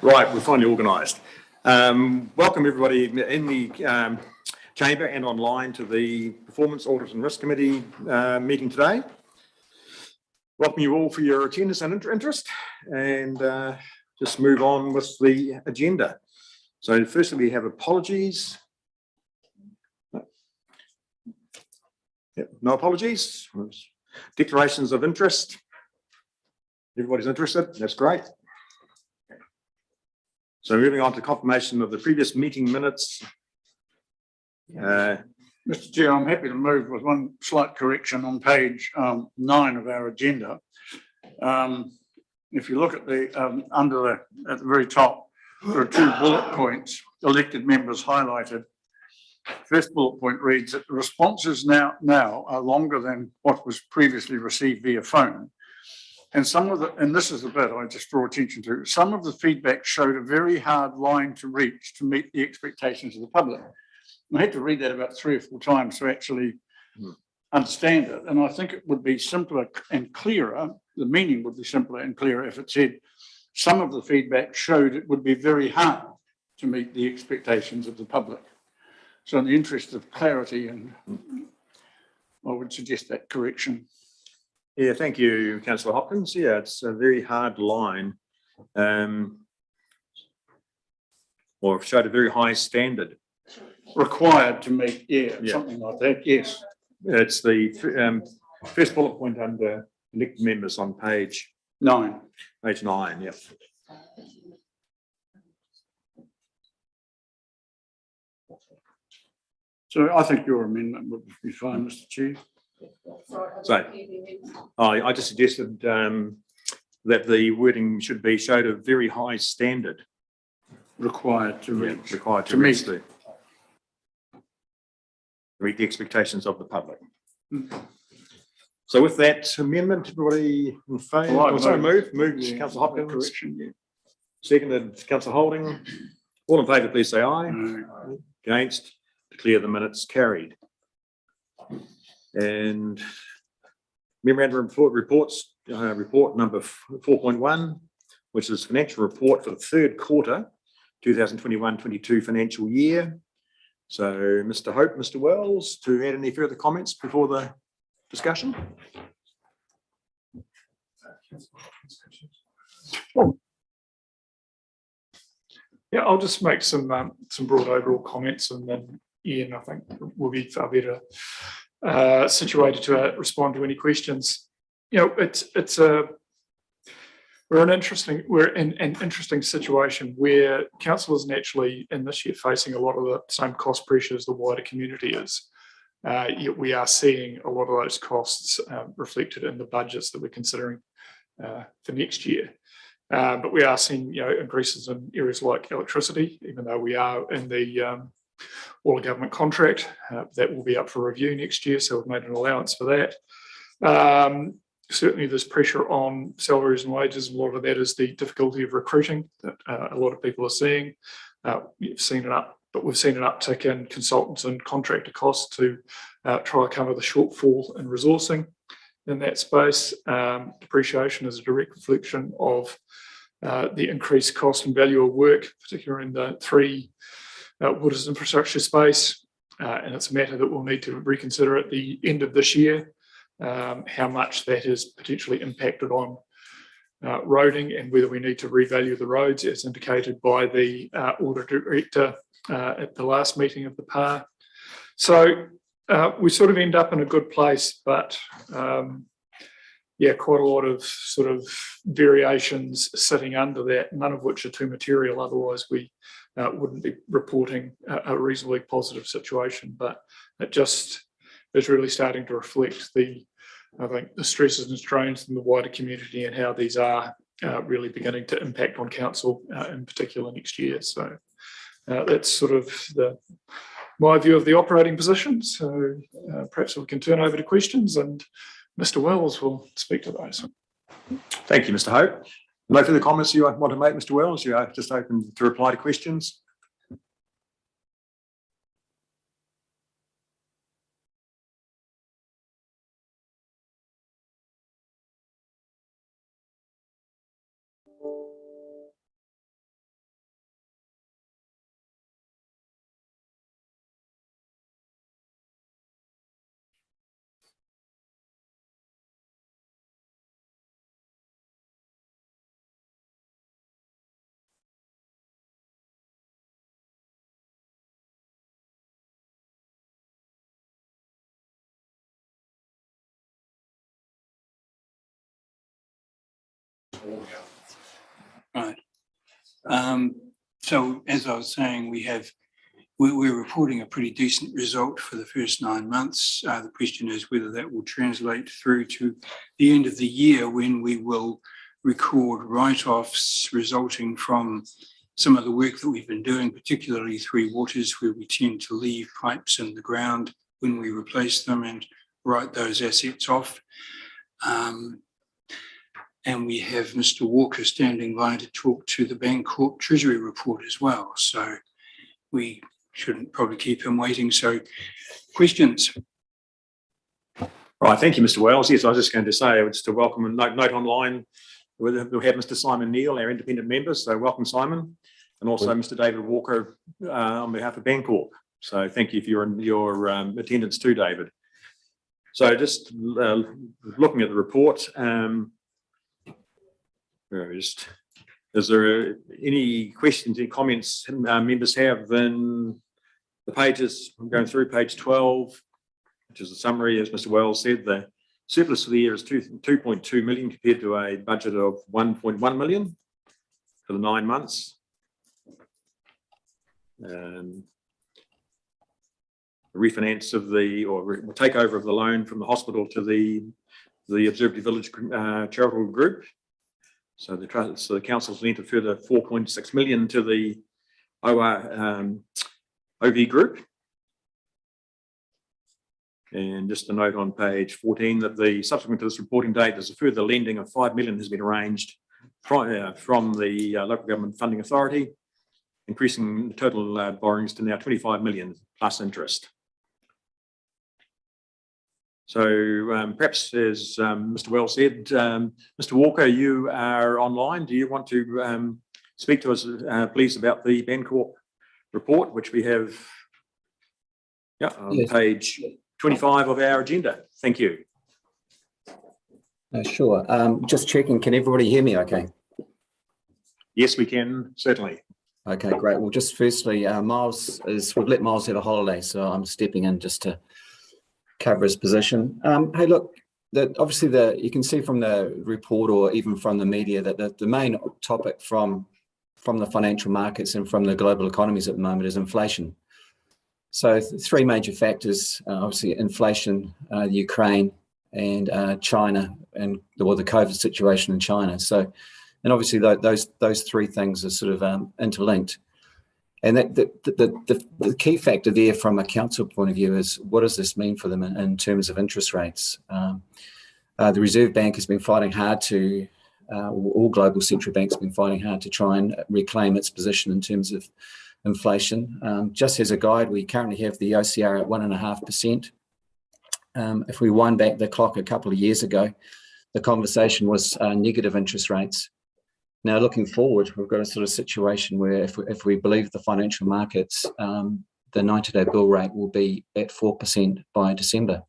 Right, we're finally organised. Welcome everybody in the chamber and online to the Performance Audit and Risk Committee meeting today. Welcome you all for your attendance and interest, and just move on with the agenda. So firstly we have apologies. Yep, no apologies. Declarations of interest. Everybody's interested, that's great. So moving on to confirmation of the previous meeting minutes. Mr. Chair, I'm happy to move with one slight correction on page 9 of our agenda. If you look at the at the very top, there are 2 bullet points, elected members highlighted. First bullet point reads that the responses now are longer than what was previously received via phone. And and this is the bit I just draw attention to, some of the feedback showed a very hard line to reach to meet the expectations of the public. And I had to read that about 3 or 4 times to actually understand it. And I think it would be simpler and clearer, the meaning would be simpler and clearer if it said, some of the feedback showed it would be very hard to meet the expectations of the public. So in the interest of clarity, and I would suggest that correction. Yeah, thank you, Councillor Hopkins. Yeah, it's a very hard line, or showed a very high standard. Required to meet, yeah, something like that, yes. It's the first bullet point under elected members on page 9. Page 9, yeah. So I think your amendment would be fine, Mr. Chair. So I just suggested that the wording should be showed a very high standard. Required to reach. Yeah, required to reach the expectations of the public. So with that amendment, everybody in favour? Well, sorry, moved Councillor Hopkins. Correction, yeah. Seconded Councillor Holding. All in favour, please say aye. No. Against? Declare the minutes carried. And memorandum reports, report number 4.1, which is financial report for the 3rd quarter, 2021-22 financial year. So, Mr. Hope, Mr. Wells, to add any further comments before the discussion? Yeah, I'll just make some broad overall comments, and then Ian, I think, will be far better situated to respond to any questions. You know, we're in an interesting situation where council is naturally in this year facing a lot of the same cost pressures the wider community is. Yet we are seeing a lot of those costs reflected in the budgets that we're considering for next year. But we are seeing, increases in areas like electricity, even though we are in the all government contract that will be up for review next year. So we've made an allowance for that. Certainly there's pressure on salaries and wages. A lot of that is the difficulty of recruiting that a lot of people are seeing. We've seen an uptick in consultants and contractor costs to try to cover the shortfall in resourcing in that space. Depreciation is a direct reflection of the increased cost and value of work, particularly in the 3 waters infrastructure space. And it's a matter that we'll need to reconsider at the end of this year, how much that has potentially impacted on roading and whether we need to revalue the roads as indicated by the audit director at the last meeting of the PAR. So we sort of end up in a good place, but yeah, quite a lot of sort of variations sitting under that, none of which are too material. Otherwise, we wouldn't be reporting a reasonably positive situation. But it just is really starting to reflect I think, the stresses and strains in the wider community and how these are really beginning to impact on council in particular next year. So that's sort of my view of the operating position. So perhaps we can turn over to questions, and Mr. Wells will speak to those. Thank you, Mr. Hope. No further comments you want to make, Mr. Wells? You are just open to reply to questions. Right. So as I was saying, we're reporting a pretty decent result for the first 9 months. The question is whether that will translate through to the end of the year when we will record write-offs resulting from some of the work that we've been doing, particularly Three Waters, where we tend to leave pipes in the ground when we replace them and write those assets off. And we have Mr. Walker standing by to talk to the Bancorp Treasury Report as well. So we shouldn't probably keep him waiting. So questions? Right, thank you, Mr. Wells. Yes, I was just going to say, just to welcome and note online, we'll have Mr. Simon Neal, our independent member. So welcome, Simon. And also Mr. David Walker on behalf of Bancorp. So thank you for your attendance too, David. So just looking at the report, is there any questions, any comments members have? Then the pages, I'm going through page 12, which is a summary, as Mr. Wells said, the surplus for the year is 2.2 million compared to a budget of 1.1 million for the 9 months. The refinance of or takeover of the loan from the hospital to the Observatory Village charitable group. So the council's lent a further 4.6 million to the OV group. And just a note on page 14 that the subsequent to this reporting date, there's a further lending of 5 million has been arranged from the local government funding authority, increasing the total borrowings to now 25 million plus interest. So perhaps, as Mr. Wells said, Mr. Walker, you are online. Do you want to speak to us, please, about the Bancorp report, which we have on page 25 of our agenda? Thank you. Sure. Just checking, can everybody hear me okay? Yes, we can, certainly. Okay, great. Well, just firstly, we've let Miles have a holiday, so I'm stepping in just to cover his position. Hey, look, obviously you can see from the report or even from the media that the main topic from the financial markets and from the global economies at the moment is inflation. So three major factors, obviously inflation, Ukraine and China, and the COVID situation in China. So, and obviously those three things are sort of interlinked. And the key factor there from a council point of view is what does this mean for them in terms of interest rates? The Reserve Bank has been fighting hard to, all global central banks have been fighting hard to try and reclaim its position in terms of inflation. Just as a guide, we currently have the OCR at 1.5%. If we wind back the clock a couple of years ago, the conversation was negative interest rates. Now, looking forward, we've got a sort of situation where if we believe the financial markets, the 90-day bill rate will be at 4% by December.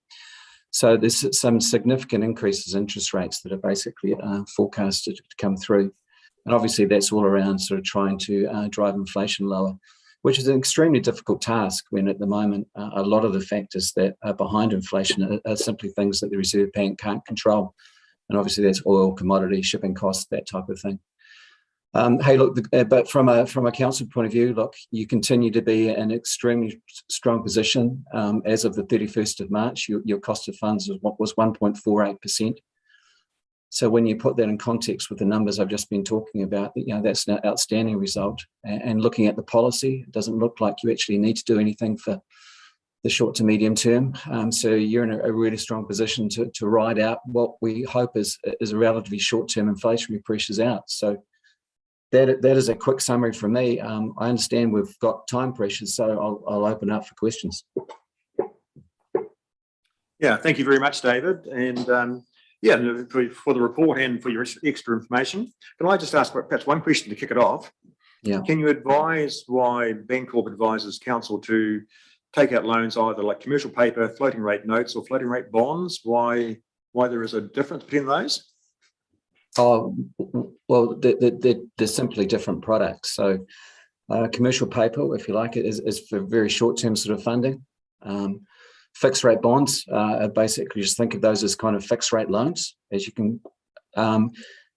So there's some significant increases in interest rates that are basically forecasted to come through. And obviously that's all around sort of trying to drive inflation lower, which is an extremely difficult task when at the moment a lot of the factors that are behind inflation are simply things that the Reserve Bank can't control. And obviously that's oil, commodity, shipping costs, that type of thing. Hey, look, but from a council point of view, look, you continue to be in an extremely strong position. As of the 31st of March, your cost of funds was 1.48%. So when you put that in context with the numbers I've just been talking about, that's an outstanding result. And looking at the policy, it doesn't look like you actually need to do anything for the short to medium term. So you're in a really strong position to ride out what we hope is a relatively short-term inflationary pressures out. So that is a quick summary from me. I understand we've got time pressures, so I'll open up for questions. Yeah, thank you very much, David. And yeah, for the report and for your extra information, can I just ask perhaps one question to kick it off? Yeah. Can you advise why Bancorp advises council to take out loans either like commercial paper, floating rate notes, or floating rate bonds? Why there is a difference between those? Oh, well, they're simply different products. So commercial paper, if you like it, is for very short-term sort of funding. Fixed rate bonds are basically, just think of those as kind of fixed rate loans, as you can.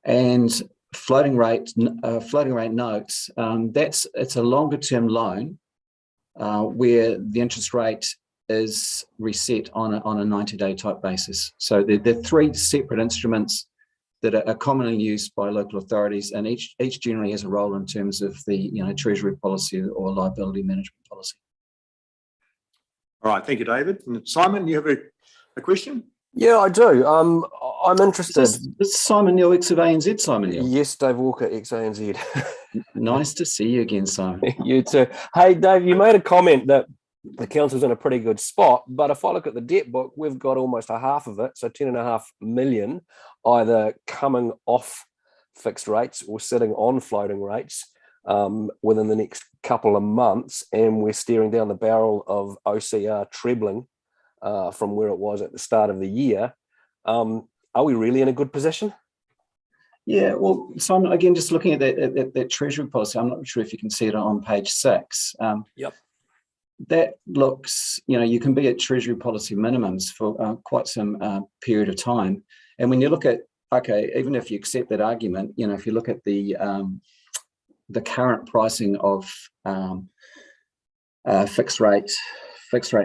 And floating rate notes, it's a longer term loan where the interest rate is reset on a 90-day type basis. So they're three separate instruments that are commonly used by local authorities, and each generally has a role in terms of the treasury policy or liability management policy. All right, thank you, David. And Simon, you have a question? Yeah, I do. I'm interested. Is Simon Neal, ex of ANZ, Simon Neal? Yes, Dave Walker, ex-ANZ. Nice to see you again, Simon. You too. Hey, Dave, you made a comment that the council's in a pretty good spot, but if I look at the debt book, we've got almost a half of it, so 10.5 million, either coming off fixed rates or sitting on floating rates within the next couple of months, and we're staring down the barrel of OCR trebling from where it was at the start of the year. Are we really in a good position? Yeah, well, Simon, again, just looking at that treasury policy, I'm not sure if you can see it on page 6. Yep. That looks, you can be at treasury policy minimums for quite some period of time. And when you look at, okay, even if you accept that argument, if you look at the current pricing of fixed rate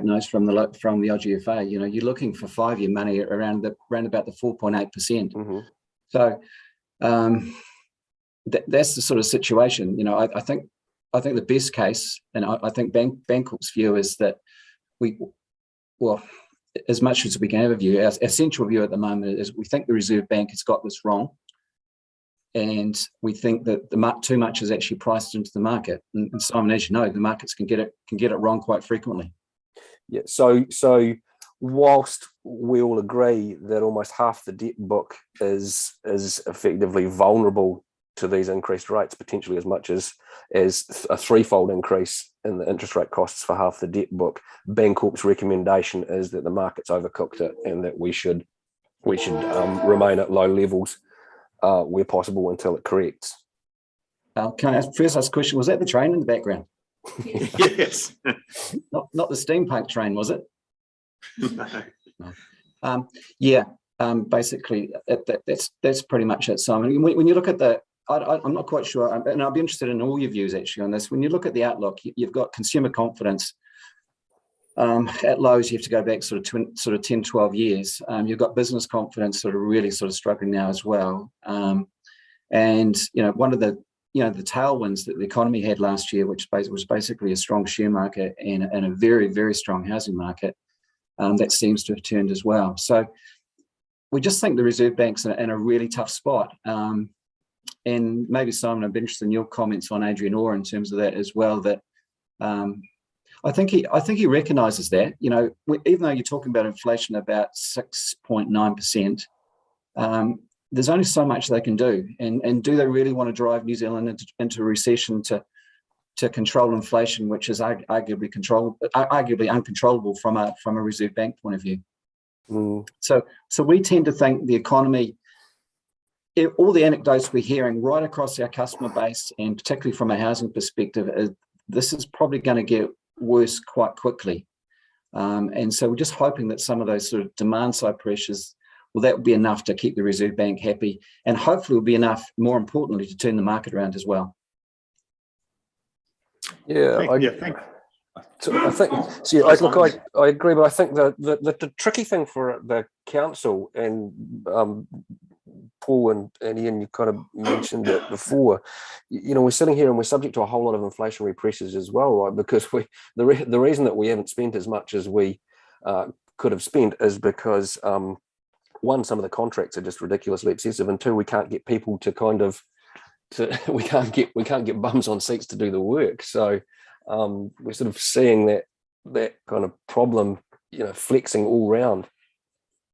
notes from the OGFA, you're looking for 5-year money around about the 4.8%. Mm-hmm. So that's the sort of situation. I think the best case, and I think Bancorp's view is that as much as we can have a view, our central view at the moment is we think the Reserve Bank has got this wrong, and we think that too much is actually priced into the market. And Simon, as you know, the markets can get it wrong quite frequently. Yeah. So whilst we all agree that almost half the debt book is effectively vulnerable to these increased rates, potentially as much as a threefold increase in the interest rate costs for half the debt book, Bancorp's recommendation is that the market's overcooked it and that we should remain at low levels where possible until it corrects. Can I first ask a question? Was that the train in the background? Yes. Not the steampunk train, was it? No. Basically, that's pretty much it, Simon. When you look at I'm not quite sure, and I'll be interested in all your views actually on this. When you look at the outlook, you've got consumer confidence at lows. You have to go back sort of 10, 12 years. You've got business confidence really struggling now as well. And one of the tailwinds that the economy had last year, which was basically a strong share market and a very, very strong housing market, that seems to have turned as well. So we just think the Reserve Bank's in a really tough spot. And maybe, Simon, I'd be interested in your comments on Adrian Orr in terms of that as well, that I think he recognises that, even though you're talking about inflation about 6.9%, there's only so much they can do. And do they really want to drive New Zealand into a recession to control inflation, which is arguably uncontrollable from a Reserve Bank point of view? Mm. So we tend to think the economy, all the anecdotes we're hearing right across our customer base, and particularly from a housing perspective, is this is probably going to get worse quite quickly. And so we're just hoping that some of those sort of demand side pressures, that will be enough to keep the Reserve Bank happy, and hopefully will be enough, more importantly, to turn the market around as well. Yeah, I agree, but I think the tricky thing for the council, and Paul and Ian, you kind of mentioned it before, we're sitting here and we're subject to a whole lot of inflationary pressures as well, right? Because the reason that we haven't spent as much as we could have spent is because one, some of the contracts are just ridiculously expensive, and two, we can't get people we can't get bums on seats to do the work. So we're sort of seeing that kind of problem, flexing all round.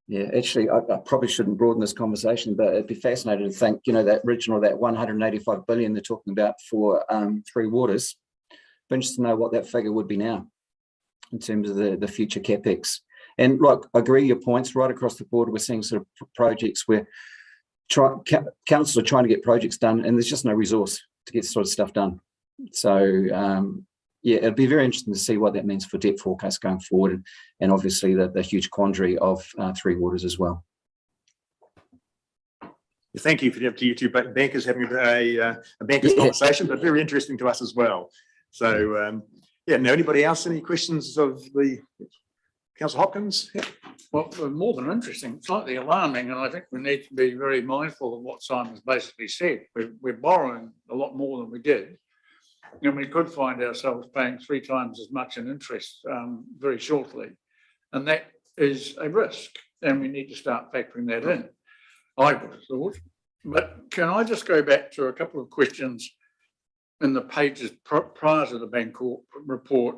Yeah, actually, I probably shouldn't broaden this conversation, but it'd be fascinating to think, that original, that 185 billion they're talking about for Three Waters. Be interested to know what that figure would be now in terms of the future capex. And look, I agree your points. Right across the board, we're seeing sort of projects where councils are trying to get projects done, and there's just no resource to get sort of stuff done. So it'll be very interesting to see what that means for debt forecasts going forward, and obviously the huge quandary of Three Waters as well. Thank you to you two bankers having a bankers conversation, but very interesting to us as well. So, yeah, now anybody else, any questions of the Councillor Hopkins? Yeah. Well, more than interesting, slightly alarming, and I think we need to be very mindful of what Simon's basically said. We're borrowing a lot more than we did, and we could find ourselves paying 3 times as much in interest very shortly, and that is a risk, and we need to start factoring that in, I would have thought. But can I just go back to a couple of questions in the pages prior to the Bancorp report?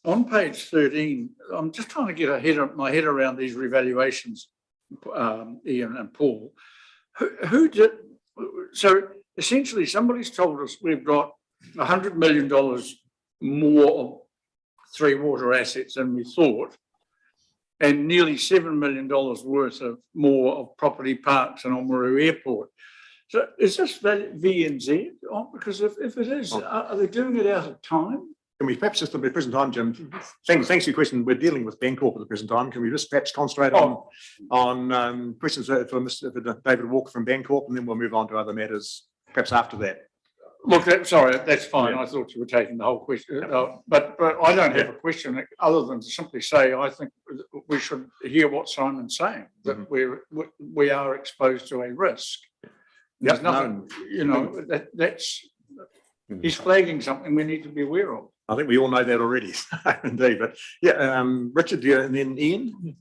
On page 13, I'm just trying to get my head around these revaluations, Ian and Paul. Who did, so essentially somebody's told us we've got $100 million more of Three Water assets than we thought, and nearly $7 million worth of more of property parks and Oamaru Airport. So is this VNZ? Because if it is, are they doing it out of time? Can we perhaps just at the present time, Jim, thanks for your question. We're dealing with Bancorp at the present time. Can we just perhaps concentrate on questions for David Walker from Bancorp, and then we'll move on to other matters perhaps after that. Look, sorry, that's fine. Yeah. I thought you were taking the whole question, but I don't have a question other than to simply say I think we should hear what Simon's saying, that we are exposed to a risk. There's nothing, you know, that's he's flagging something we need to be aware of. I think we all know that already, indeed. But yeah, Richard, and then Ian.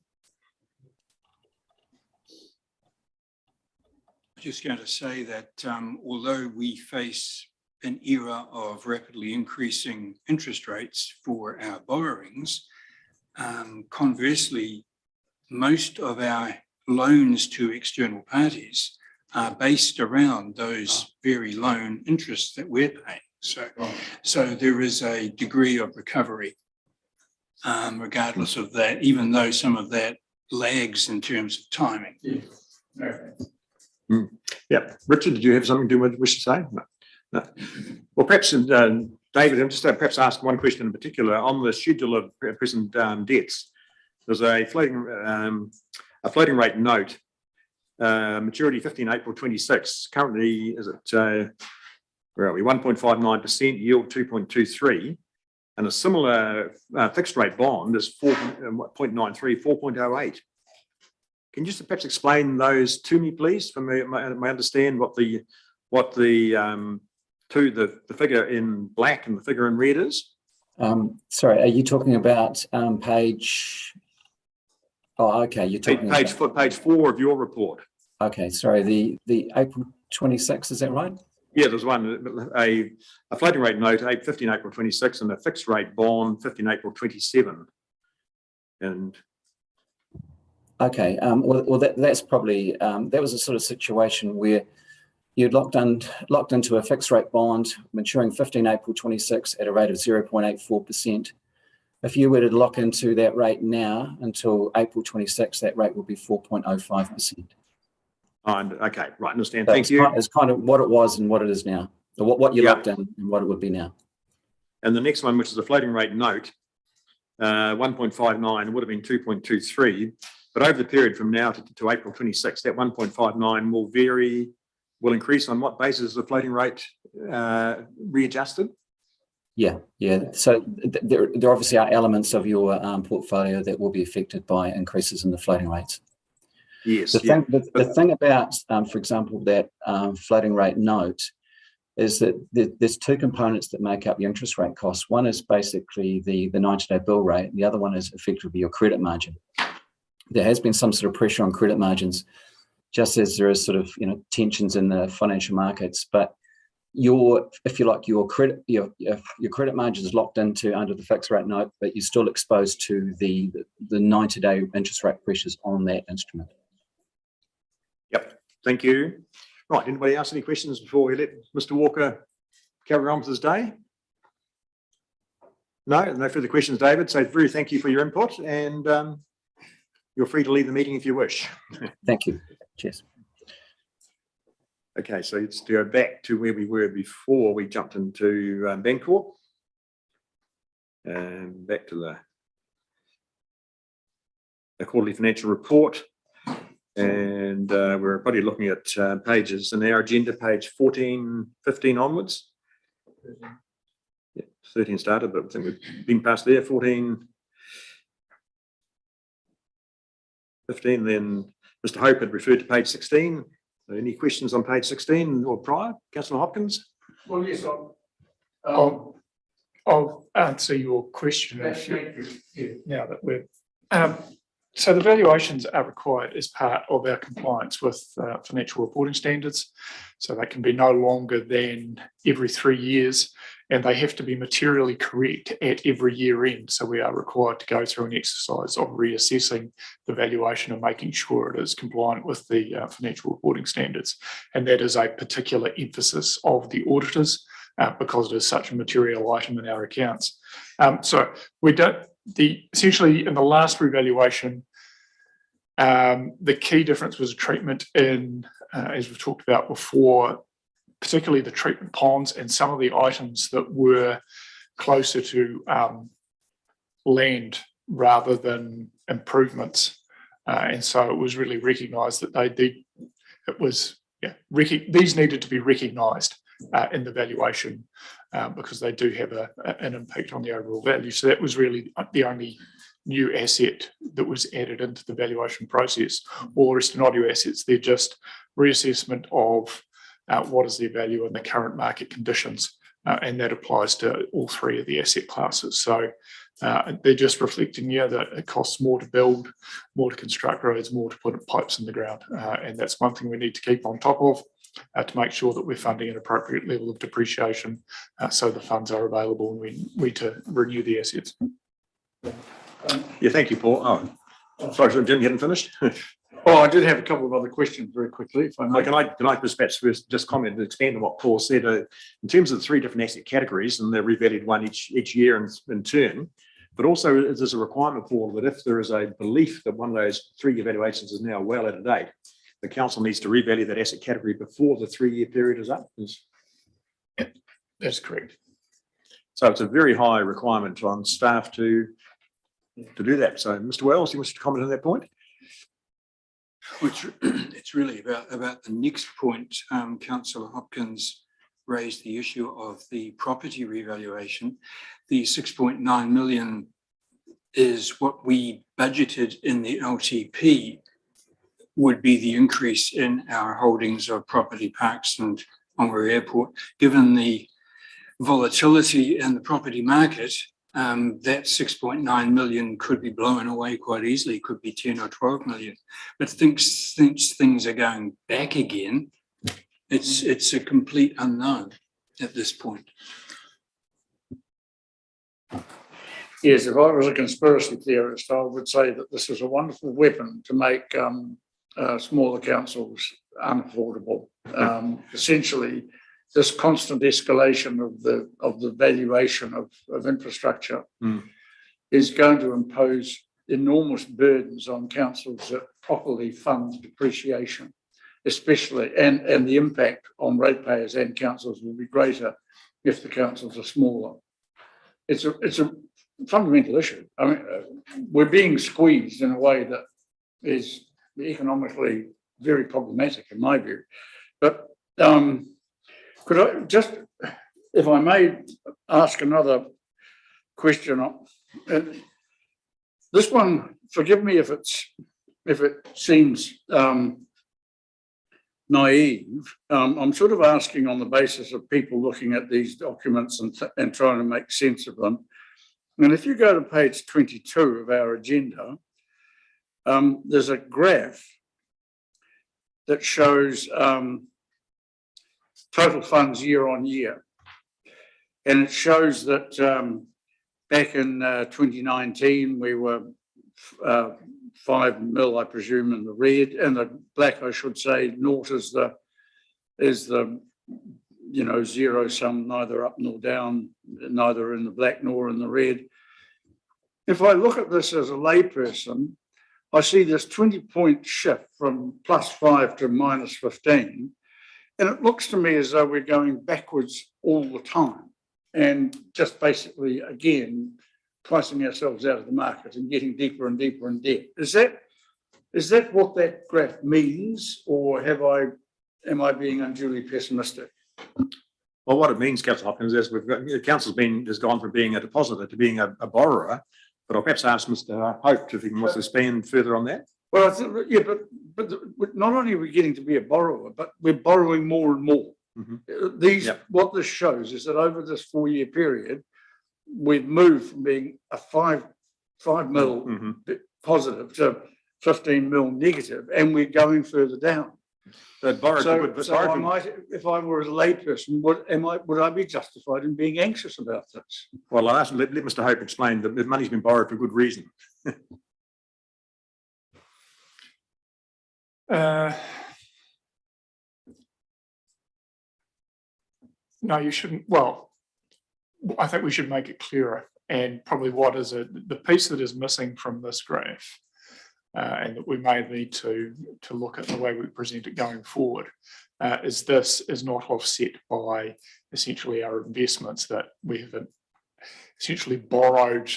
Just going to say that although we face an era of rapidly increasing interest rates for our borrowings, conversely, most of our loans to external parties are based around those very low interests that we're paying. So there is a degree of recovery, regardless of that, even though some of that lags in terms of timing. Yeah. Okay. Yeah, Richard, did you have something to wish to say? No. Well, perhaps David, I'm just perhaps ask one question in particular on the schedule of present debts. There's a floating rate note, maturity 15 April 26. Currently, is it? Where are we? 1.59%, yield 2.23, and a similar fixed rate bond is 4.93, 4.08. Can you just perhaps explain those to me, please? For me, I understand what the figure in black and the figure in red is. Sorry, are you talking about page? Oh, okay. You're talking page 4 of your report. Okay, sorry. The April 26, is that right? Yeah, there's one, a floating rate note, 15 April 26, and a fixed rate bond, 15 April 27. And okay, well that's probably that was a sort of situation where you'd locked into a fixed rate bond maturing 15 April 26 at a rate of 0.84%. If you were to lock into that rate now until April 26, that rate will be 4.05%. Okay, right, understand. So Thank you. It's kind of what it was and what it is now. Or what you locked in and what it would be now. And the next one, which is a floating rate note, 1.59 would have been 2.23, but over the period from now to April 26, that 1.59 will increase on what basis is the floating rate readjusted? Yeah. So there obviously are elements of your portfolio that will be affected by increases in the floating rates. Yes. The thing about, for example, that floating rate note is that there's two components that make up your interest rate costs. One is basically the 90-day bill rate. The other one is effectively your credit margin. There has been some sort of pressure on credit margins, just as there is sort of tensions in the financial markets. But your credit margin is locked into under the fixed rate note, but you're still exposed to the 90-day interest rate pressures on that instrument. Yep, thank you. Right, anybody else any questions before we let Mr. Walker carry on with his day? No further questions, David. So very thank you for your input, and you're free to leave the meeting if you wish. Thank you. Cheers. Okay, so let's go back to where we were before we jumped into Bancorp. And back to the quarterly financial report. And we're probably looking at pages in our agenda, page 14, 15 onwards. Yeah, 13 started, but I think we've been past there. 14, 15, then Mr. Hope had referred to page 16. Any questions on page 16 or prior? Councillor Hopkins? Well, yes, I'll answer your question if now that we're. So the valuations are required as part of our compliance with financial reporting standards. So they can be no longer than every 3 years, and they have to be materially correct at every year end. So we are required to go through an exercise of reassessing the valuation and making sure it is compliant with the financial reporting standards. And that is a particular emphasis of the auditors because it is such a material item in our accounts. So we don't. Essentially in the last revaluation, the key difference was a treatment in, as we've talked about before, particularly the treatment ponds and some of the items that were closer to land rather than improvements. And so it was really recognised that these needed to be recognised in the valuation because they do have an impact on the overall value. So that was really the only new asset that was added into the valuation process. All the rest are not new assets, they're just reassessment of what is their value in the current market conditions. And that applies to all three of the asset classes. So they're just reflecting, that it costs more to build, more to construct roads, more to put pipes in the ground. And that's one thing we need to keep on top of to make sure that we're funding an appropriate level of depreciation so the funds are available and we need to renew the assets. Yeah, thank you, Paul. Oh, sorry, Jim, you hadn't finished? Oh, I did have a couple of other questions very quickly, if I may. Can I perhaps just comment and expand on what Paul said? In terms of the three different asset categories, and they're revalued one each year in turn, but also there's a requirement, Paul, that if there is a belief that one of those 3 evaluations is now well out of date, the council needs to revalue that asset category before the 3-year period is up. That's correct. So it's a very high requirement on staff to do that. So, Mr. Wells, you wish to comment on that point? It's really about the next point. Councillor Hopkins raised the issue of the property revaluation. The 6.9 million is what we budgeted in the LTP would be the increase in our holdings of property parks and Ongaree Airport. Given the volatility in the property market, that 6.9 million could be blown away quite easily, could be 10 or 12 million. But since things are going back again, it's a complete unknown at this point. Yes, if I was a conspiracy theorist, I would say that this is a wonderful weapon to make smaller councils unaffordable. Essentially, this constant escalation of the valuation of infrastructure is going to impose enormous burdens on councils that properly fund depreciation, especially, and the impact on ratepayers and councils will be greater if the councils are smaller. It's a fundamental issue. I mean, we're being squeezed in a way that is economically very problematic in my view. But could I just, if I may, ask another question? This one, forgive me if it seems naive. I'm sort of asking on the basis of people looking at these documents and trying to make sense of them. And if you go to page 22 of our agenda, there's a graph that shows total funds year on year. And it shows that back in 2019, we were 5 mil, I presume, in the red, and the black, I should say. Naught is the zero sum, neither up nor down, neither in the black nor in the red. If I look at this as a layperson, I see this 20-point shift from +5 to -15. And it looks to me as though we're going backwards all the time and just basically, again, pricing ourselves out of the market and getting deeper and deeper in debt. Is Is that what that graph means, or am I being unduly pessimistic? Well, what it means, Councillor Hopkins, is the council's has gone from being a depositor to being a borrower. But I'll perhaps ask Mr. Hope if he wants to expand further on that. Well, I think, yeah, but not only are we getting to be a borrower, but we're borrowing more and more. What this shows is that over this 4-year period, we've moved from being a 5 mil positive to 15 mil negative, and we're going further down. So I might, if I were a layperson, would I be justified in being anxious about this? Well, I'll ask, let Mr. Hope explain that the money's been borrowed for good reason. No, you shouldn't. Well, I think we should make it clearer. And probably what is the piece that is missing from this graph, and that we may need to look at the way we present it going forward, is this is not offset by essentially our investments that we have essentially borrowed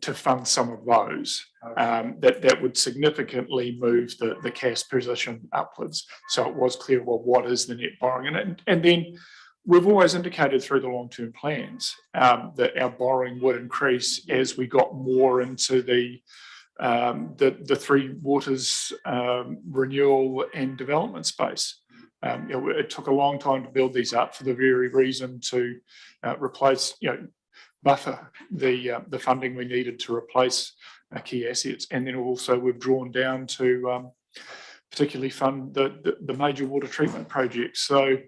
to fund some of those. That would significantly move the cash position upwards. So it was clear, well, what is the net borrowing? And then we've always indicated through the long-term plans that our borrowing would increase as we got more into the Three Waters renewal and development space. It took a long time to build these up for the very reason to replace, buffer the funding we needed to replace key assets, and then also we've drawn down to particularly fund the major water treatment projects. So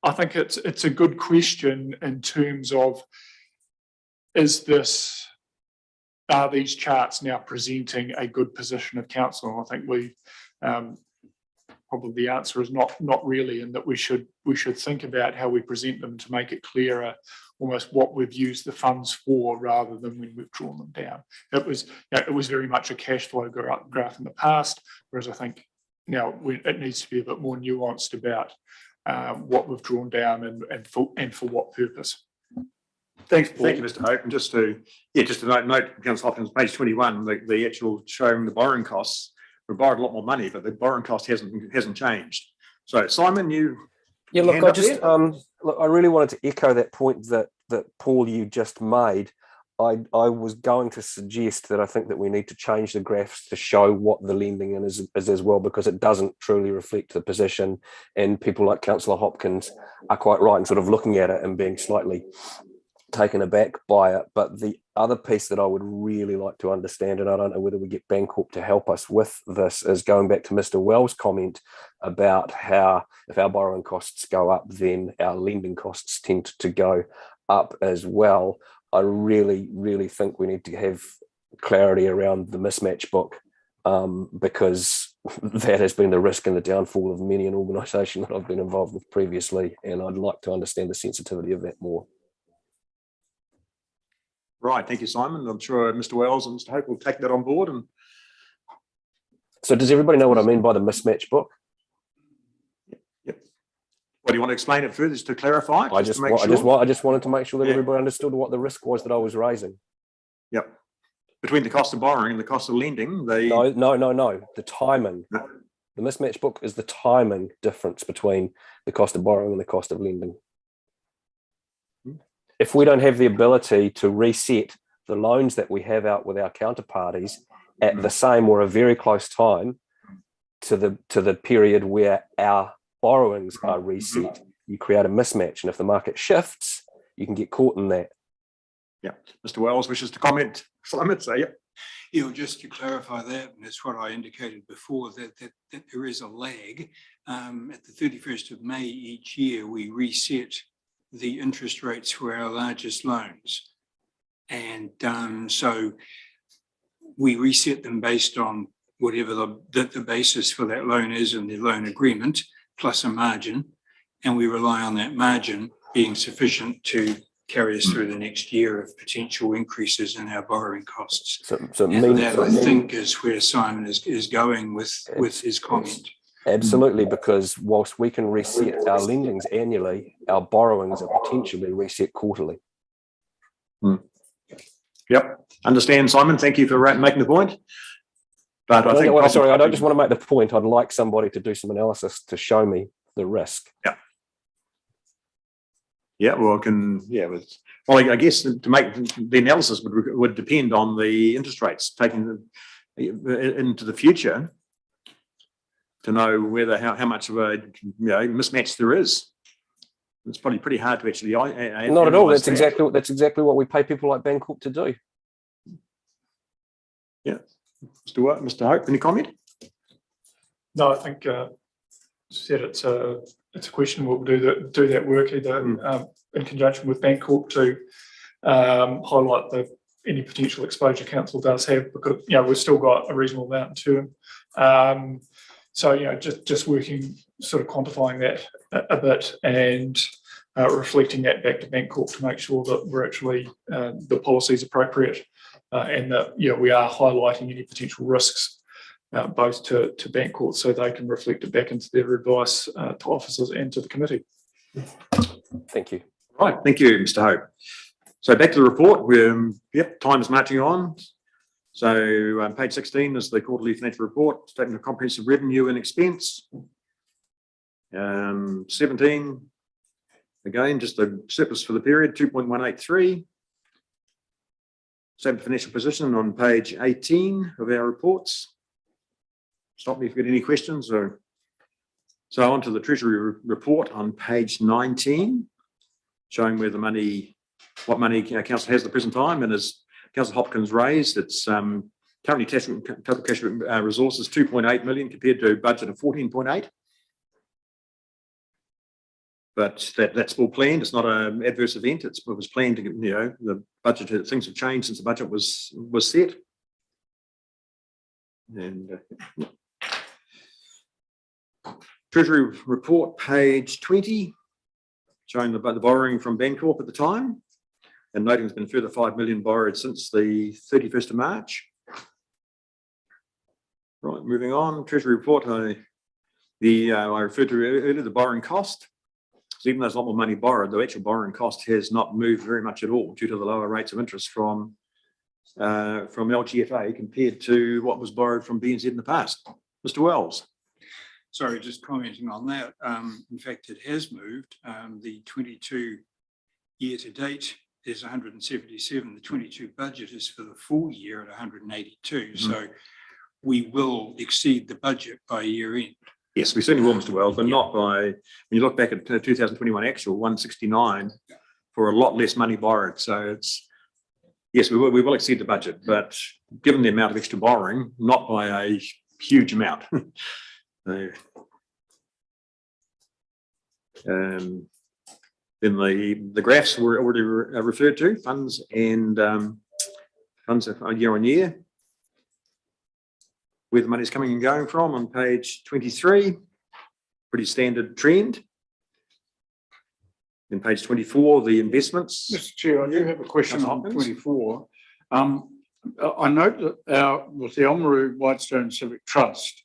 I think it's a good question in terms of, are these charts now presenting a good position of council? And I think we probably the answer is not really, and that we should think about how we present them to make it clearer almost what we've used the funds for rather than when we've drawn them down. It was very much a cash flow graph in the past, whereas I think now it needs to be a bit more nuanced about what we've drawn down and for what purpose. Thanks, Paul. Thank you, Mr. Hope. And just to note, Councillor Hopkins, page 21, the actual showing the borrowing costs. We've borrowed a lot more money, but the borrowing cost hasn't changed. So, Simon, yeah, look, I really wanted to echo that point that Paul, you just made. I was going to suggest that I think that we need to change the graphs to show what the lending is as well, because it doesn't truly reflect the position, and people like Councillor Hopkins are quite right in sort of looking at it and being slightly taken aback by it. But the other piece that I would really like to understand, and I don't know whether we get Bancorp to help us with this, is going back to Mr. Wells' comment about how if our borrowing costs go up, then our lending costs tend to go up as well. I really, really think we need to have clarity around the mismatch book, because that has been the risk and the downfall of many an organisation that I've been involved with previously, and I'd like to understand the sensitivity of that more. Right, thank you, Simon. I'm sure Mr. Wells and Mr. Hope will take that on board. And so, does everybody know what I mean by the mismatch book? Yep. What do you want to explain it further, just to clarify? I just wanted to make sure that everybody understood what the risk was that I was raising. Yep. Between the cost of borrowing and the cost of lending, no. The timing. No. The mismatch book is the timing difference between the cost of borrowing and the cost of lending. If we don't have the ability to reset the loans that we have out with our counterparties at the same or a very close time to the period where our borrowings are reset, you create a mismatch. And if the market shifts, you can get caught in that. Yeah. Mr. Wells wishes to comment. Simon, say yeah. Yeah, just to clarify that, and that's what I indicated before, that there is a lag. At the 31st of May each year, we reset the interest rates for our largest loans. And so we reset them based on whatever the basis for that loan is in the loan agreement, plus a margin. And we rely on that margin being sufficient to carry us through the next year of potential increases in our borrowing costs. I think is where Simon is going with his comment. Absolutely, because whilst we can reset our lendings annually, our borrowings are potentially reset quarterly. Yep, understand, Simon. Thank you for making the point. But I think sorry, I don't just want to make the point. I'd like somebody to do some analysis to show me the risk. Yeah, well, I guess to make the analysis would depend on the interest rates taken into the future to know whether how much of a mismatch there is. It's probably pretty hard to actually. Not at all. That's exactly what we pay people like Bancorp to do. Yeah, Mr. Hope, any comment? No, I think said it's a question. We'll do that work either in conjunction with Bancorp to highlight any potential exposure council does have, because we've still got a reasonable amount to them. So just working, sort of quantifying that a bit and reflecting that back to Bancorp to make sure that we're actually the policy is appropriate and that we are highlighting any potential risks both to Bancorp so they can reflect it back into their advice to officers and to the committee. Thank you. Right, thank you, Mr. Hope. So back to the report. Time is marching on. So page 16 is the quarterly financial report, statement of comprehensive revenue and expense. 17, again, just the surplus for the period, 2.183. Statement of financial position on page 18 of our reports. Stop me if you get any questions. So on to the Treasury Report on page 19, showing where what money council has at the present time, and as Councillor Hopkins raised, it's currently total cash resources 2.8 million compared to a budget of 14.8. But that's all planned. It's not an adverse event. It was planned to, the budget, things have changed since the budget was set. And Treasury Report, page 20, showing the borrowing from Bancorp at the time, and noting there's been a further 5 million borrowed since the 31st of March. Right, moving on, Treasury Report, I referred to earlier the borrowing cost. So even though there's a lot more money borrowed, the actual borrowing cost has not moved very much at all due to the lower rates of interest from LGFA compared to what was borrowed from BNZ in the past. Mr. Wells. Sorry, just commenting on that. In fact, it has moved. The 22 year to date is 177. The 22 budget is for the full year at 182. So we will exceed the budget by year end. Yes, we certainly will, Mr. Wells, but not by, when you look back at 2021 actual, 169 for a lot less money borrowed. So it's, yes, we will exceed the budget, but given the amount of extra borrowing, not by a huge amount. Then the graphs were already referred to, funds and funds year on year, where the money is coming and going from on page 23, pretty standard trend. In page 24, the investments. Mr. Chair, I do have a question on 24. I note that with the Oamaru Whitestone Civic Trust,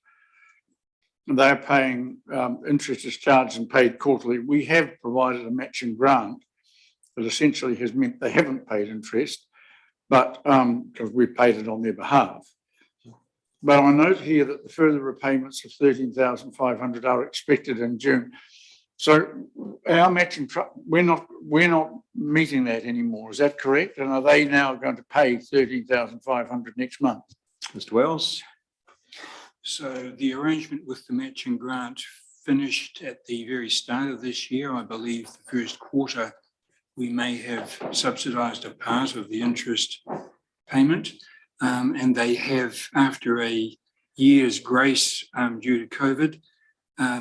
they're paying interest is charged and paid quarterly. We have provided a matching grant that essentially has meant they haven't paid interest, but because we paid it on their behalf. But I note here that the further repayments of 13,500 are expected in June. So our matching trust, we're not meeting that anymore. Is that correct? And are they now going to pay 13,500 next month? Mr. Wells. So the arrangement with the matching grant finished at the very start of this year. I believe the first quarter we may have subsidised a part of the interest payment, and they have, after a year's grace due to COVID,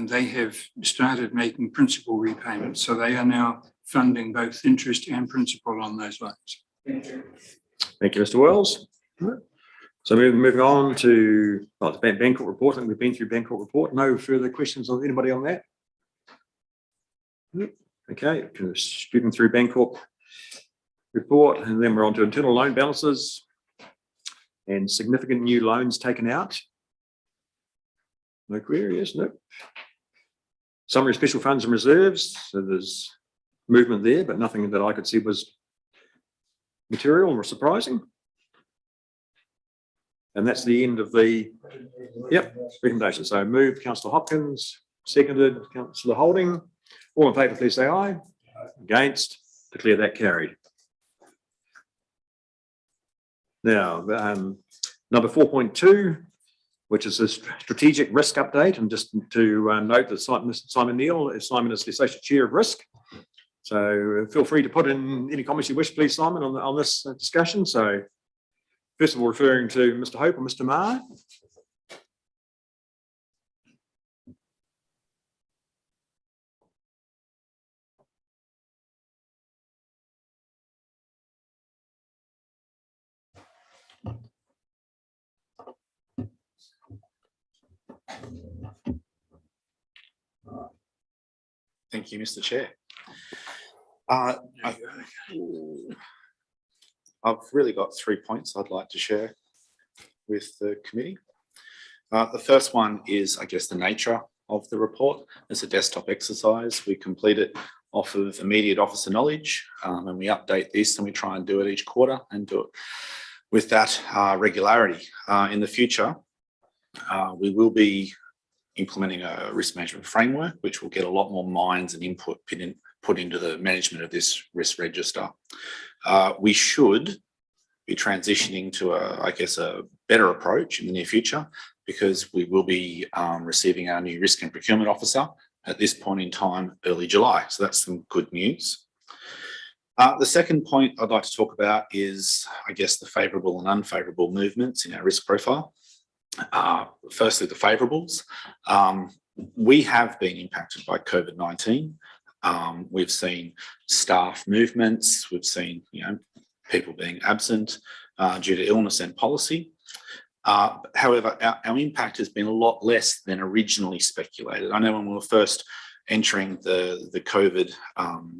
they have started making principal repayments. So they are now funding both interest and principal on those loans. Thank you, Mr. Wells. So moving on to the Bancorp Report. I think we've been through Bancorp Report. No further questions on anybody on that? Okay, shooting through Bancorp Report, and then we're on to internal loan balances and significant new loans taken out. No queries, no. Summary of special funds and reserves. So there's movement there, but nothing that I could see was material or surprising. And that's the end of the, recommendation. So moved Councillor Hopkins, seconded Councillor Holding. All in favour, please say aye. Against, declare that carried. Now, number 4.2, which is a strategic risk update, and just to note that Simon Neal is the Associate Chair of Risk. So feel free to put in any comments you wish, please, Simon, on this discussion. So first of all, referring to Mr. Hope or Mr. Maher. Thank you, Mr. Chair. I've really got 3 points I'd like to share with the committee. The first one is, I guess, the nature of the report. It's a desktop exercise. We complete it off of immediate officer knowledge, and we update this, and we try and do it each quarter and do it with that regularity. In the future, we will be implementing a risk management framework, which will get a lot more minds and input put into the management of this risk register. We should be transitioning to I guess, a better approach in the near future, because we will be receiving our new risk and procurement officer at this point in time, early July. So that's some good news. The second point I'd like to talk about is, I guess, the favourable and unfavourable movements in our risk profile. Firstly, the favourables. We have been impacted by COVID-19. We've seen staff movements. We've seen, people being absent due to illness and policy. However, our impact has been a lot less than originally speculated. I know when we were first entering the COVID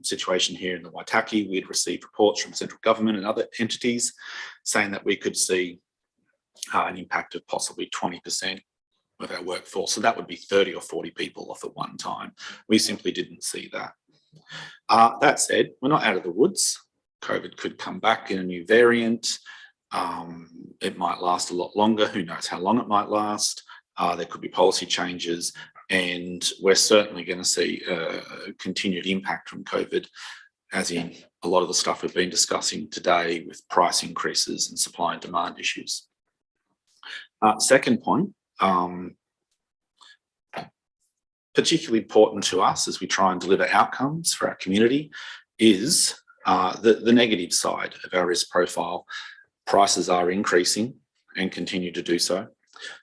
situation here in the Waitaki, we'd received reports from central government and other entities saying that we could see an impact of possibly 20% of our workforce. So that would be 30 or 40 people off at one time. We simply didn't see that. That said, we're not out of the woods. COVID could come back in a new variant. It might last a lot longer. Who knows how long it might last? There could be policy changes, and we're certainly going to see a continued impact from COVID, as in a lot of the stuff we've been discussing today with price increases and supply and demand issues. Second point, particularly important to us as we try and deliver outcomes for our community, is the negative side of our risk profile. Prices are increasing and continue to do so.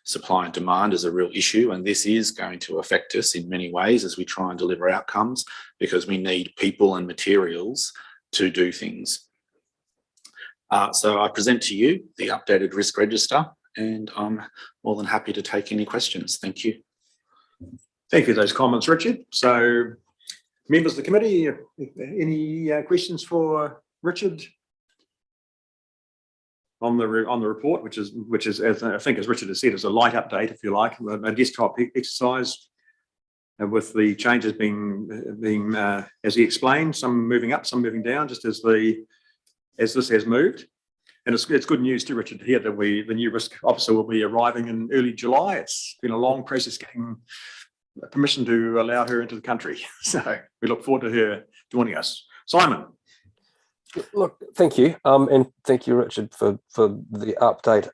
Supply and demand is a real issue, and this is going to affect us in many ways as we try and deliver outcomes, because we need people and materials to do things. So I present to you the updated risk register, and I'm more than happy to take any questions. Thank you. Thank you for those comments, Richard. So members of the committee, any questions for Richard on the report, which is, as I think, as Richard has said, is a light update, if you like, a desktop exercise, and with the changes being as he explained, some moving up, some moving down, just as this has moved. And it's good news too, Richard, to hear that the new risk officer will be arriving in early July. It's been a long process getting permission to allow her into the country. So we look forward to her joining us. Simon. Look, thank you. And thank you, Richard, for the update.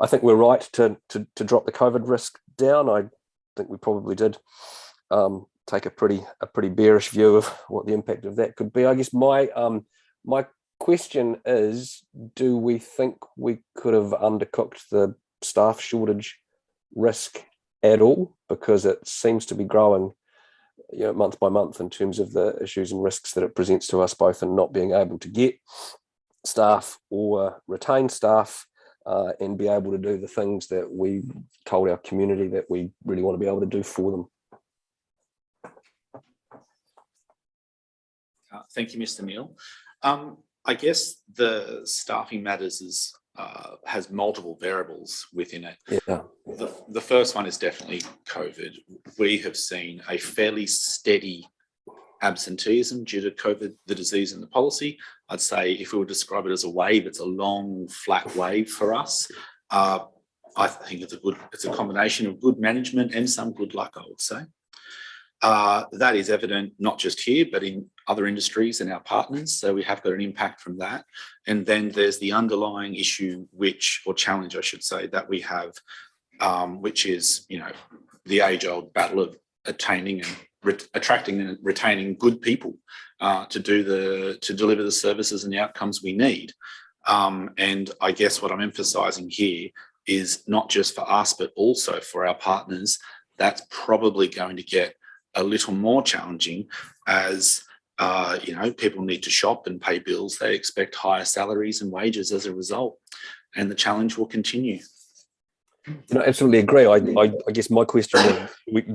I think we're right to drop the COVID risk down. I think we probably did take a pretty bearish view of what the impact of that could be. I guess my question is, do we think we could have undercooked the staff shortage risk at all? Because it seems to be growing, month by month in terms of the issues and risks that it presents to us, both in not being able to get staff or retain staff and be able to do the things that we told our community that we really want to be able to do for them. Thank you, Mr. Neal. I guess the staffing matters has multiple variables within it. Yeah. The first one is definitely COVID. We have seen a fairly steady absenteeism due to COVID, the disease and the policy. I'd say if we would describe it as a wave, it's a long, flat wave for us. I think it's a combination of good management and some good luck, I would say. That is evident not just here, but in other industries and our partners. So we have got an impact from that. And then there's the underlying issue, or challenge, I should say, that we have, which is, the age-old battle of attracting and retaining good people to deliver the services and the outcomes we need. And I guess what I'm emphasising here is not just for us, but also for our partners. That's probably going to get a little more challenging as people need to shop and pay bills. They expect higher salaries and wages as a result, and the challenge will continue. Absolutely agree. I guess my question is,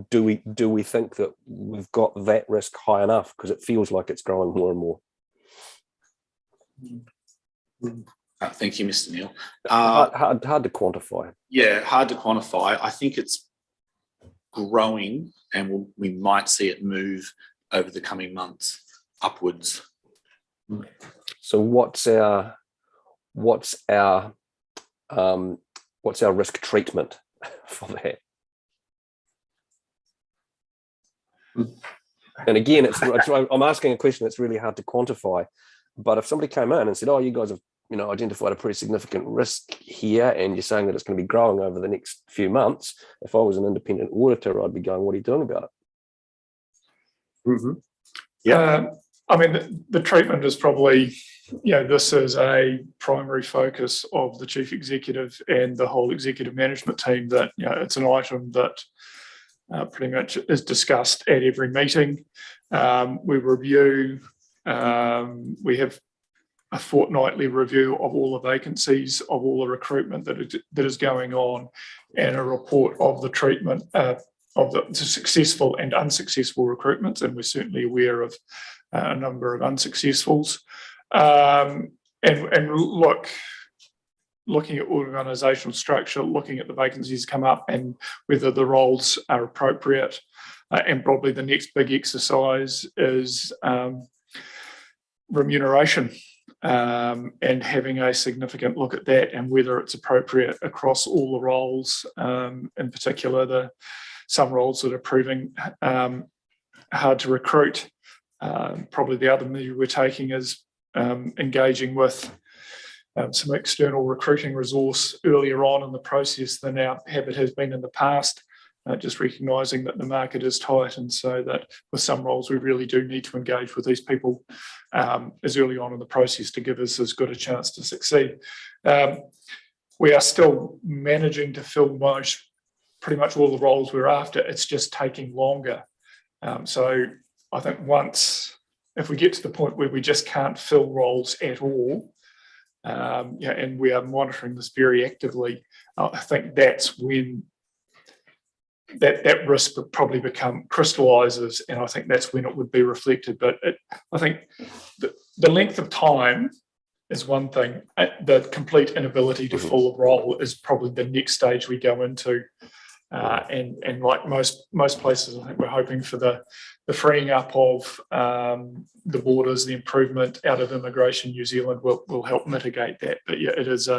do we think that we've got that risk high enough? Because it feels like it's growing more and more. Thank you, Mr. Neil. Hard to quantify. Yeah, hard to quantify. I think it's growing, and we might see it move over the coming months upwards. So what's our risk treatment for that? And again, I'm asking a question that's really hard to quantify. But if somebody came in and said, "Oh, you guys have identified a pretty significant risk here, and you're saying that it's going to be growing over the next few months," if I was an independent auditor, I'd be going, "What are you doing about it?" Mm-hmm. Yeah. The treatment is probably, this is a primary focus of the chief executive and the whole executive management team, that, it's an item that pretty much is discussed at every meeting. We review, we have a fortnightly review of all the vacancies, of all the recruitment that is going on, and a report of the treatment of the successful and unsuccessful recruitments, and we're certainly aware of a number of unsuccessfuls. And looking at organisational structure, looking at the vacancies come up and whether the roles are appropriate, and probably the next big exercise is remuneration. And having a significant look at that and whether it's appropriate across all the roles, in particular some roles that are proving hard to recruit. Probably the other measure we're taking is engaging with some external recruiting resource earlier on in the process than our habit has been in the past. Just recognising that the market is tight, and so that with some roles we really do need to engage with these people as early on in the process to give us as good a chance to succeed. We are still managing to fill pretty much all the roles we're after. It's just taking longer. So I think if we get to the point where we just can't fill roles at all, and we are monitoring this very actively, I think that's when that risk would probably crystallises, and I think that's when it would be reflected. But I think the length of time is one thing. The complete inability to fill a role is probably the next stage we go into. And like most places, I think we're hoping for the freeing up of the borders, the improvement out of Immigration New Zealand will help mitigate that. But yeah, it is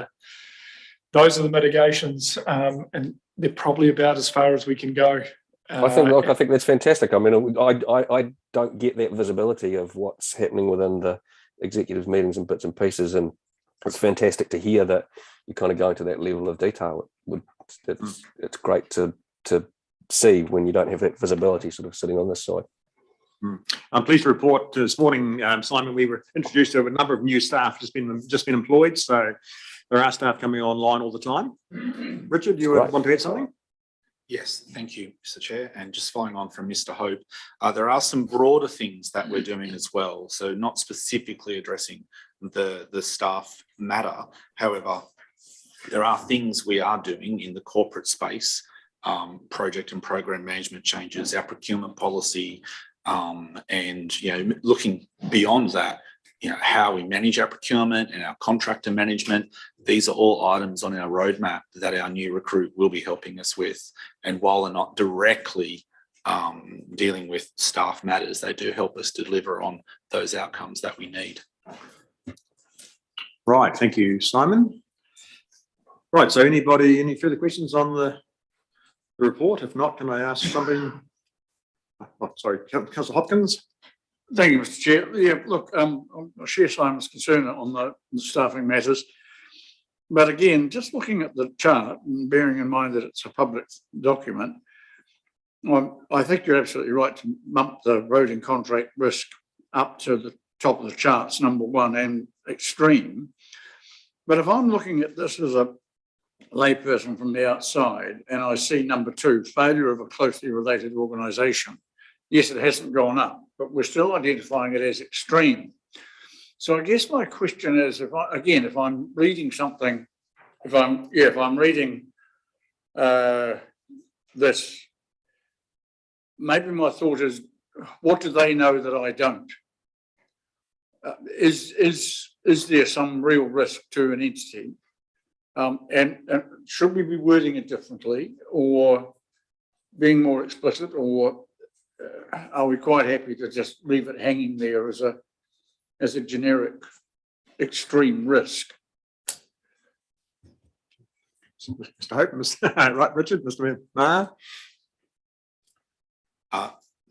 those are the mitigations, and they're probably about as far as we can go. I think that's fantastic. I mean, I don't get that visibility of what's happening within the executive meetings and bits and pieces, and it's fantastic to hear that you're kind of going to that level of detail. It's great to see when you don't have that visibility sort of sitting on this side. I'm pleased to report this morning, Simon, we were introduced to a number of new staff just been employed. So there are staff coming online all the time. Richard, do you want to add something? Yes, thank you, Mr. Chair. And just following on from Mr. Hope, there are some broader things that we're doing as well. So not specifically addressing the staff matter. However, there are things we are doing in the corporate space, project and program management changes, our procurement policy, and looking beyond that, how we manage our procurement and our contractor management. These are all items on our roadmap that our new recruit will be helping us with. And while they're not directly dealing with staff matters, they do help us deliver on those outcomes that we need. Right, thank you, Simon. Right, so anybody, any further questions on the report? If not, can I ask something? Oh, sorry, Councillor Hopkins. Thank you, Mr. Chair. Yeah, look, I share Simon's concern on the staffing matters. But again, just looking at the chart and bearing in mind that it's a public document, I think you're absolutely right to bump the road and contract risk up to the top of the charts, number one, and extreme. But if I'm looking at this as a layperson from the outside and I see number two, failure of a closely related organisation, yes, it hasn't gone up, but we're still identifying it as extreme. So I guess my question is, if I'm reading something, if I'm reading this, maybe my thought is, what do they know that I don't? Is there some real risk to an entity? And should we be wording it differently, or being more explicit, or are we quite happy to just leave it hanging there as a generic extreme risk? Mr. Hope, right, Richard, Mr. Maher.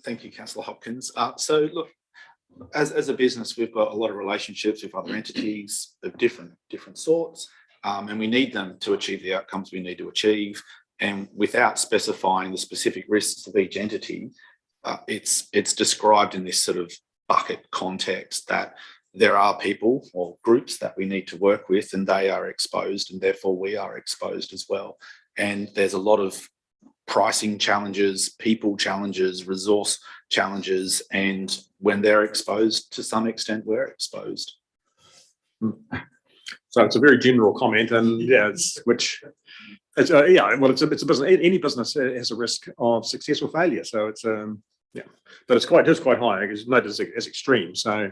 Thank you, Councillor Hopkins. So look, as a business, we've got a lot of relationships with other entities of different sorts, and we need them to achieve the outcomes we need to achieve. And without specifying the specific risks of each entity, it's described in this sort of bucket context that there are people or groups that we need to work with, and they are exposed, and therefore we are exposed as well. And there's a lot of pricing challenges, people challenges, resource challenges, and when they're exposed, to some extent, we're exposed. So it's a very general comment, and yeah, it's a business. Any business has a risk of success or failure. So it's but it's quite high. It's noted as extreme. So,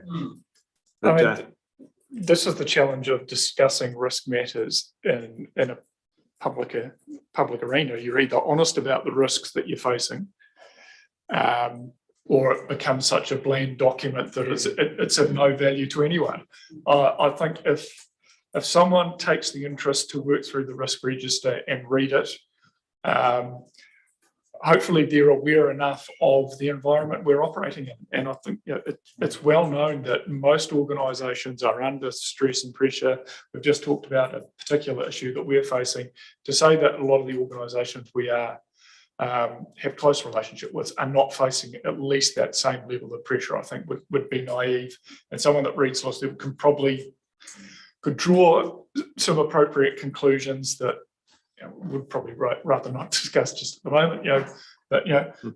this is the challenge of discussing risk matters in a public arena. You're either honest about the risks that you're facing, or it becomes such a bland document that it's of no value to anyone. I think if someone takes the interest to work through the risk register and read it, hopefully they're aware enough of the environment we're operating in. And I think it's well known that most organisations are under stress and pressure. We've just talked about a particular issue that we're facing. To say that a lot of the organisations we have close relationship with are not facing at least that same level of pressure, I think would be naive. And someone that reads lots of could draw some appropriate conclusions that would probably rather not discuss just at the moment, but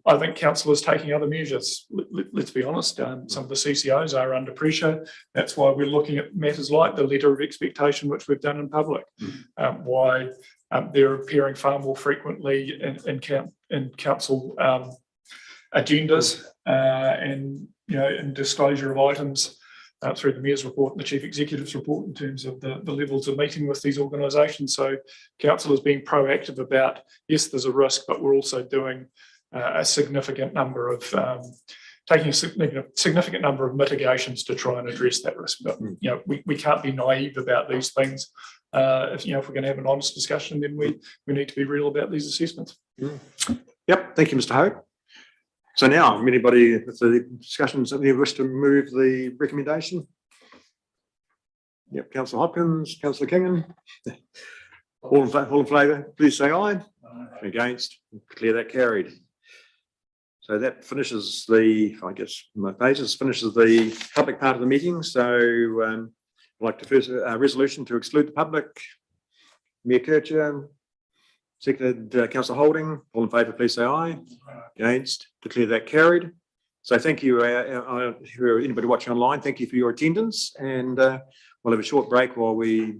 I think council is taking other measures. Let's be honest, some of the CCOs are under pressure. That's why we're looking at matters like the letter of expectation, which we've done in public. Why they're appearing far more frequently in council agendas and in disclosure of items. Through the Mayor's report and the Chief Executive's report in terms of the levels of meeting with these organisations. So council is being proactive about, yes, there's a risk, but we're also doing a significant number of, taking a significant number of mitigations to try and address that risk. But we can't be naive about these things. If we're going to have an honest discussion, then we need to be real about these assessments. Yep, thank you, Mr. Hope. So now, anybody with the discussions that wish to move the recommendation? Yep, Councillor Hopkins, Councillor Kingham. All in favour, please say aye. Against, declare that carried. So that finishes finishes the public part of the meeting. So I'd like to first resolution to exclude the public. Mayor Kircher, seconded Councillor Holding. All in favour, please say aye. Against, declare that carried. So thank you, anybody watching online, thank you for your attendance, and we'll have a short break while we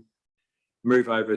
move over